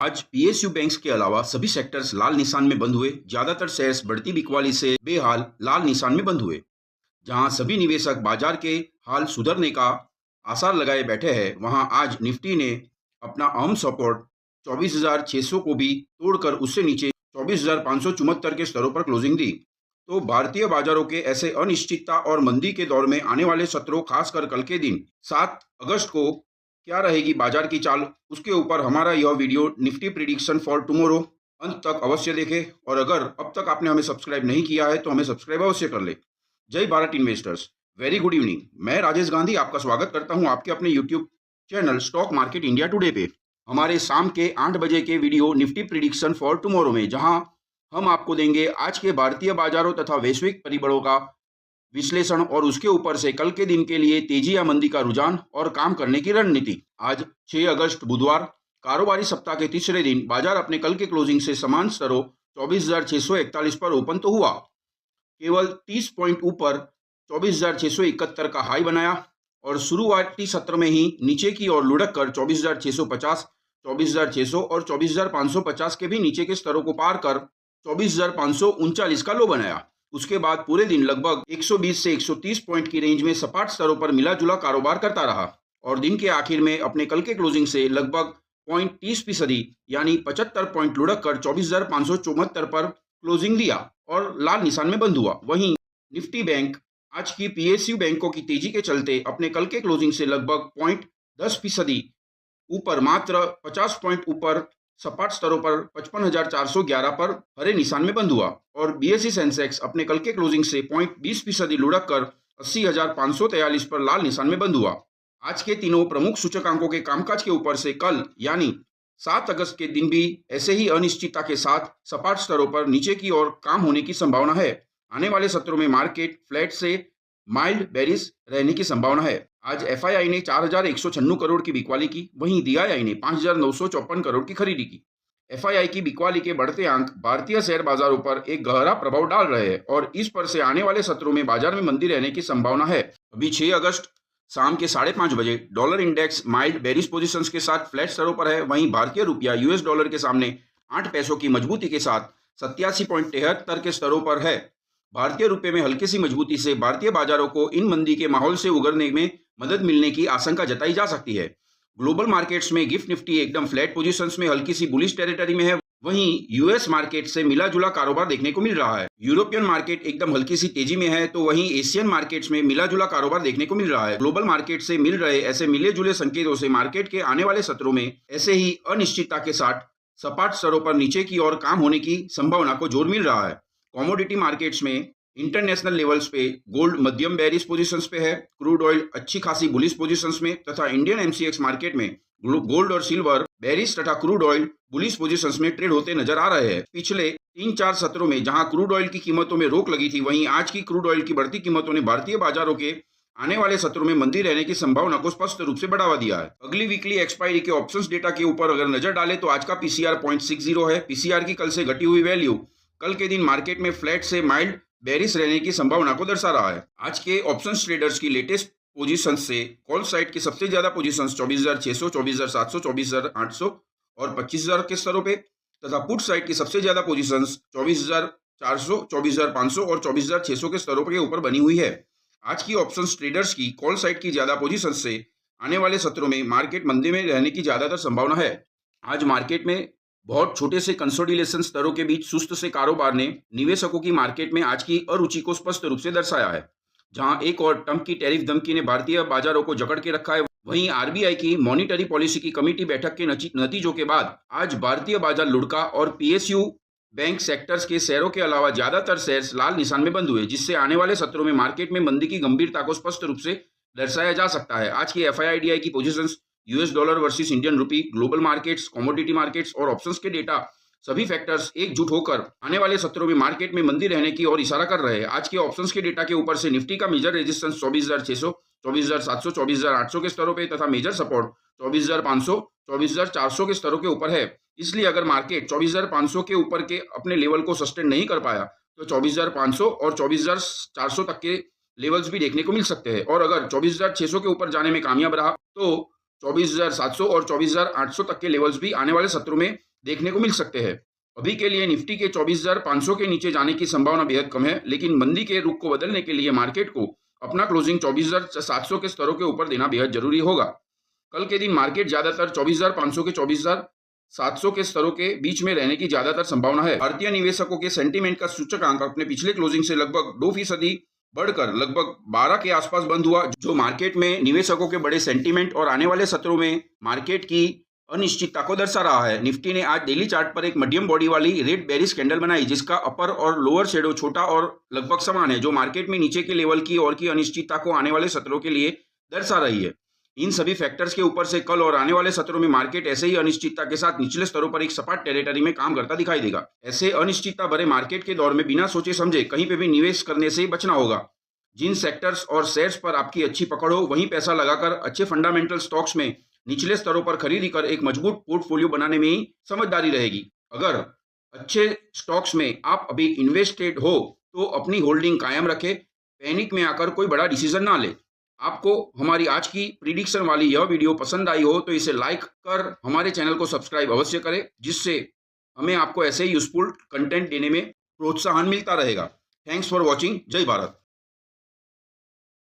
आज PSU banks के अलावा सभी सेक्टर्स लाल निशान में बंद हुए। ज्यादातर शेयर्स बढ़ती बिकवाली से बेहाल लाल निशान में बंद हुए। जहां सभी निवेशक बाजार के हाल सुधरने का आसार लगाए बैठे हैं, वहां आज निफ्टी ने अपना अहम सपोर्ट 24,600 को भी तोड़कर उससे नीचे 24,574 के स्तरों पर क्लोजिंग दी। तो भारतीय बाजारों के ऐसे अनिश्चितता और मंदी के दौर में आने वाले सत्रों, खासकर कल के दिन 7 अगस्त को क्या रहेगी बाजार की चाल, उसके ऊपर हमारा यह video Nifty prediction for tomorrow. अंत तक अवश्य देखें और अगर अब तक आपने हमें सब्सक्राइब नहीं किया है तो हमें सब्सक्राइब अवश्य कर ले। जय Bharat investors, very good evening. मैं राजेश गांधी आपका स्वागत करता हूं आपके अपने YouTube channel stock market India today पे, हमारे शाम के 8 बजे के video Nifty prediction for tomorrow में, जहां हम आपको देंगे आज के भारतीय बाजारों तथा वैश्विक परिबलों का विश्लेषण और उसके ऊपर से कल के दिन के लिए तेजी या मंदी का रुझान और काम करने की रणनीति। आज 6 अगस्त बुधवार, कारोबारी सप्ताह के तीसरे दिन बाजार अपने कल के क्लोजिंग से समान स्तरों 24,641 पर ओपन तो हुआ, केवल 30 पॉइंट ऊपर 24,671 का हाई बनाया और शुरुआती सत्र में ही नीचे की ओर लुढ़क कर 24,650, 24,600 और 24,550 के भी नीचे के स्तरों को पार कर 24,539 का लो बनाया। उसके बाद पूरे दिन लगभग 120 से 130 पॉइंट की रेंज में सपाट स्तरों पर मिला जुला कारोबार करता रहा और दिन के आखिर में अपने कल के क्लोजिंग से लगभग 0.30% यानी 75 पॉइंट लुढ़क कर 24,574 पर क्लोजिंग दिया और लाल निशान में बंद हुआ। वहीं निफ्टी बैंक आज की पीएसयू बैंकों की तेजी के चलते अपने कल के क्लोजिंग से लगभग 0.10% ऊपर, मात्र 50 पॉइंट ऊपर सपाट स्तरों पर 55,411 पर हरे निशान में बंद हुआ और बीएसई सेंसेक्स अपने कल के क्लोजिंग से 0.20% लुढ़क कर 80,543 पर लाल निशान में बंद हुआ। आज के तीनों प्रमुख सूचकांकों के कामकाज के ऊपर से कल यानी 7 अगस्त के दिन भी ऐसे ही अनिश्चितता के साथ सपाट स्तरों पर नीचे की ओर काम होने की संभावना है। आने वाले सत्रों में मार्केट फ्लैट से माइल्ड बेरिश रहने की संभावना है। आज एफआईआई ने 4,196 करोड़ की बिकवाली की, वहीं डीआईआई ने 5,954 करोड़ की खरीदी की। एफआईआई की बिकवाली के बढ़ते आंक भारतीय शेयर बाजारों पर एक गहरा प्रभाव डाल रहे हैं और इस पर से आने वाले सत्रों में बाजार में मंदी रहने की संभावना है। अभी 6 अगस्त शाम के 5:30 बजे dollar index mild bearish positions के साथ फ्लैट स्तरों पर है। वहीं भारतीय रुपया यूएस डॉलर के सामने 8 पैसों की मजबूती के साथ 87.73 के स्तरों पर है। भारतीय रुपये में हल्की सी मजबूती से भारतीय बाजारों को इन मंदी के माहौल से उगरने में मदद मिलने की आशंका जताई जा सकती है। ग्लोबल मार्केट्स में गिफ्ट निफ्टी एकदम फ्लैट पोजीशंस में हल्की सी बुलिश टेरिटरी में है। वहीं यूएस मार्केट से मिला जुला कारोबार देखने को मिल रहा है। यूरोपियन मार्केट एकदम हल्की सी तेजी में है, तो वहीं एशियन मार्केट्स में मिला जुला कारोबार देखने को मिल रहा है। ग्लोबल मार्केट से मिल रहे ऐसे मिले जुले संकेतों से मार्केट के आने वाले सत्रों में ऐसे ही अनिश्चितता के साथ सपाट स्तरों पर नीचे की ओर काम होने की संभावना को जोर मिल रहा है। कमोडिटी मार्केट्स में इंटरनेशनल लेवल्स पे गोल्ड मध्यम बेरिश पोजीशंस पे है, क्रूड ऑयल अच्छी खासी बुलिश पोजीशंस में तथा इंडियन एमसीएक्स मार्केट में गोल्ड और सिल्वर बेरिश तथा क्रूड ऑयल बुलिश पोजीशंस में ट्रेड होते नजर आ रहे हैं। पिछले 3-4 सत्रों में जहां क्रूड ऑयल की कीमतों में रोक लगी थी, वहीं आज की क्रूड ऑयल की बढ़ती कीमतों ने भारतीय बाजारों के आने वाले सत्रों में मंदी रहने की संभावना को स्पष्ट रूप से बढ़ावा दिया है। अगली वीकली एक्सपायरी के ऑप्शंस डेटा के ऊपर अगर नजर डालें तो आज का पीसीआर 0.60 है। पीसीआर की कल से घटी हुई वैल्यू कल के दिन मार्केट में फ्लैट से माइल्ड बेरिश रहने की संभावना को दर्शा रहा है। आज के ऑप्शंस ट्रेडर्स की लेटेस्ट पोजीशंस से कॉल साइड की सबसे ज्यादा पोजीशंस 24,600, 24,700, 24,800 और 25,000 के स्तरों पे तथा पुट साइड की सबसे ज्यादा पोजीशंस 24,400, 24,500 और 24,600 के स्तरों के ऊपर बनी हुई है। आज की ऑप्शंस ट्रेडर्स की कॉल साइड की ज्यादा पोजीशंस से आने वाले सत्रों में मार्केट मंदी में रहने की ज्यादातर संभावना है। आज मार्केट में बहुत छोटे से कंसोलिडेशन स्तरों के बीच सुस्त से कारोबार ने निवेशकों की मार्केट में आज की अरुचि को स्पष्ट रूप से दर्शाया है। जहां एक और ट्रंप की टैरिफ धमकी ने भारतीय बाजारों को जकड़ के रखा है, वहीं आरबीआई की मॉनिटरी पॉलिसी की कमेटी बैठक के नतीजों के बाद आज भारतीय बाजार लुढ़का और पीएसयू बैंक सेक्टर्स के शेयरों के अलावा ज्यादातर शेयर्स लाल निशान में बंद हुए, जिससे आने वाले सत्रों में मार्केट में मंदी की गंभीरता को स्पष्ट रूप से दर्शाया जा सकता है। आज की एफआईआईडीआई की positions, US dollar versus Indian rupee, global markets, commodity markets और ऑप्शंस के डेटा, सभी फैक्टर्स एकजुट होकर आने वाले सत्रों में मार्केट में मंदी रहने की ओर इशारा कर रहे हैं। आज के ऑप्शंस के डेटा के ऊपर से निफ्टी का मेजर रेजिस्टेंस 24,600, 24,700, 24,800 के स्तरों पे तथा मेजर सपोर्ट 24,500, 24,400 के स्तरों के ऊपर है। इसलिए अगर मार्केट 24,500 के ऊपर के अपने लेवल को सस्टेन नहीं कर पाया तो 24,500 और 24,400 तक के लेवल्स भी देखने को मिल सकते हैं और अगर 24,600 के ऊपर जाने में कामयाब रहा तो 24,700 और 24,800 तक के लेवल्स भी आने वाले सत्रों में देखने को मिल सकते हैं। अभी के लिए निफ्टी के 24,500 के नीचे जाने की संभावना बेहद कम है, लेकिन मंदी के रुख को बदलने के लिए मार्केट को अपना क्लोजिंग 24,700 के स्तरों के ऊपर देना बेहद जरूरी होगा। कल के दिन मार्केट ज्यादातर 24,500 के 24,700 के स्तरों के बीच में रहने की ज्यादातर संभावना है। भारतीय निवेशकों के सेंटीमेंट का सूचकांक अपने पिछले क्लोजिंग से लगभग 2% बढ़कर लगभग 12 के आसपास बंद हुआ, जो मार्केट में निवेशकों के बड़े सेंटीमेंट और आने वाले सत्रों में मार्केट की अनिश्चितता को दर्शा रहा है। निफ्टी ने आज डेली चार्ट पर एक मीडियम बॉडी वाली रेड बेरिश कैंडल बनाई, जिसका अपर और लोअर शेडो छोटा और लगभग समान है, जो मार्केट में नीचे के लेवल की और की अनिश्चितता को आने वाले सत्रों के लिए दर्शा रही है। इन सभी फैक्टर्स के ऊपर से कल और आने वाले सत्रों में मार्केट ऐसे ही अनिश्चितता के साथ निचले स्तरों पर एक सपाट टेरिटरी में काम करता दिखाई देगा। ऐसे अनिश्चितता भरे मार्केट के दौर में बिना सोचे समझे कहीं पे भी निवेश करने से बचना होगा। जिन सेक्टर्स और शेयर्स पर आपकी अच्छी पकड़ हो, वहीं पैसा लगाकर अच्छे फंडामेंटल स्टॉक्स में निचले स्तरों पर खरीदी कर एक मजबूत पोर्टफोलियो बनाने में ही समझदारी रहेगी। अगर अच्छे स्टॉक्स में आप अभी इन्वेस्टेड हो तो अपनी होल्डिंग कायम रखें, पैनिक में आकर कोई बड़ा डिसीजन ना ले। आपको हमारी आज की प्रिडिक्शन वाली यह वीडियो पसंद आई हो तो इसे लाइक कर हमारे चैनल को सब्सक्राइब अवश्य करें, जिससे हमें आपको ऐसे यूजफुल कंटेंट देने में प्रोत्साहन मिलता रहेगा। Thanks for watching. जय भारत।